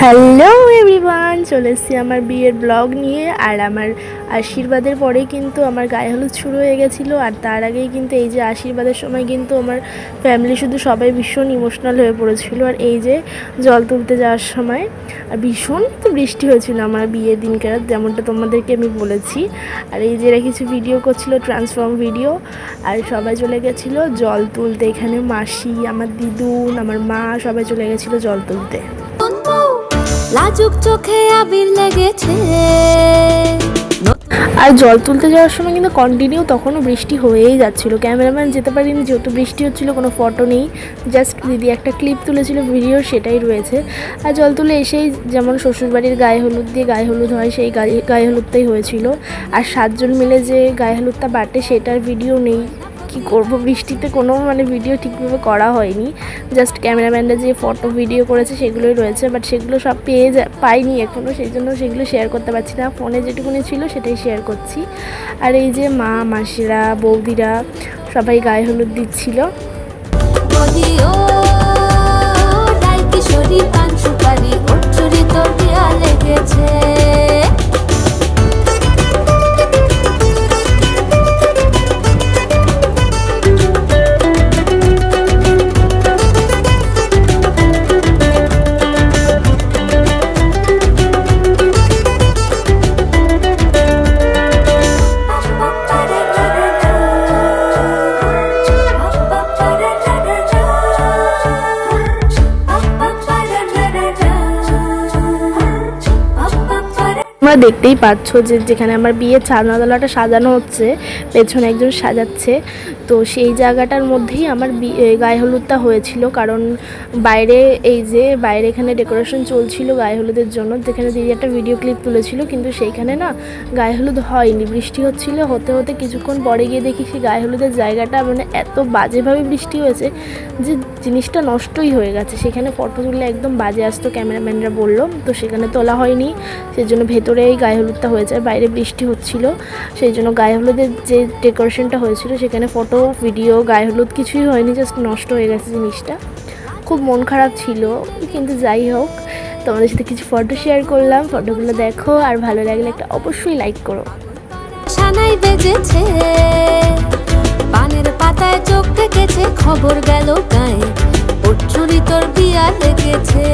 Hello everyone, চলে এসেছি আমার বিয়ের ব্লগ নিয়ে। আর আমার আশীর্বাদের পরে কিন্তু আমার গায়ে হলুদ শুরু হয়ে গেছিলো। আর তার আগেই কিন্তু এই যে আশীর্বাদের সময় কিন্তু আমার ফ্যামিলি শুধু সবাই ভীষণ ইমোশনাল হয়ে পড়েছিল। আর এই যে জল তুলতে যাওয়ার সময় ভীষণ তো বৃষ্টি হয়েছিল আমার বিয়ের দিনকার, যেমনটা তোমাদেরকে আমি বলেছি। আর এই যে এরা কিছু ভিডিও করছিল, ট্রান্সফর্ম ভিডিও। আর সবাই চলে গেছিলো জল তুলতে। এখানে মাসি, আমার দিদুন, আমার মা সবাই চলে গেছিলো জল তুলতে। লাজুক চোখে আবির লেগেছে। আর জল তুলতে যাওয়ার সময় কিন্তু কন্টিনিউ তখনও বৃষ্টি হয়েই যাচ্ছিলো। ক্যামেরাম্যান যেতে পারিনি যেহেতু বৃষ্টি হচ্ছিলো, কোনো ফটো নেই, জাস্ট দিদি একটা ক্লিপ তুলেছিল ভিডিও, সেটাই রয়েছে। আর জল তুলে এসেই যেমন শ্বশুরবাড়ির গায়ে হলুদ দিয়ে গায়ে হলুদ হয়, সেই গায়ে হলুদটাই হয়েছিল। আর 7 জন মিলে যে গায়ে হলুদটা বাটে সেটার ভিডিও নেই। কি করব, বৃষ্টিতে কোনো ভিডিও ঠিকভাবে করা হয়নি। জাস্ট ক্যামেরাম্যানরা যে ফটো ভিডিও করেছে সেগুলোই রয়েছে, বাট সেগুলো সব পাইনি এখনও, সেই জন্য সেগুলো শেয়ার করতে পারছি না। ফোনে যেটুকুনি ছিল সেটাই শেয়ার করছি। আর এই যে মা, মাসিরা, বৌদিরা সবাই গায়ে হলুদ দিচ্ছিল। তোমরা দেখতেই পাচ্ছ যে যেখানে আমার বিয়ের ছাদনাতলাটা সাজানো হচ্ছে, পেছনে একজন সাজাচ্ছে। তো সেই জায়গাটার মধ্যেই আমার গায়ে হলুদটা হয়েছিল। কারণ বাইরে বাইরে এখানে ডেকোরেশন চলছিল গায়ে হলুদের জন্য, যেখানে দিদি একটা ভিডিও ক্লিপ তুলেছিল, কিন্তু সেইখানে না গায়ে হলুদ হয়নি। বৃষ্টি হচ্ছিল, হতে হতে কিছুক্ষণ পরে গিয়ে দেখি সেই গায়ে হলুদের জায়গাটা এত বাজেভাবে বৃষ্টি হয়েছে যে জিনিসটা নষ্টই হয়ে গেছে। সেখানে ফটো তুললে একদম বাজে আসতো, ক্যামেরাম্যানরা বললো। তো সেখানে তোলা হয়নি, সেই জন্য ভেতরে এই গায়ে হলুদটা হয়েছে। বাইরে বৃষ্টি হচ্ছিল, সেই জন্য গায়ে হলুদের যে ডেকোরেশনটা হয়েছিল সেখানে ফটো ভিডিও গায়ে হলুদ কিছুই হয়নি, জাস্ট নষ্ট হয়ে গেছে জিনিসটা। খুব মন খারাপ ছিল, কিন্তু যাই হোক, তোমাদের সাথে কিছু ফটো শেয়ার করলাম। ফটোগুলো দেখো, আর ভালো লাগলে একটা অবশ্যই লাইক করো। সানাই বেজেছে, পানের পাতায় চোখ থেকেছে, খবর গেল গায়ে, ওর চুরি তোর বিয়া লেগেছে।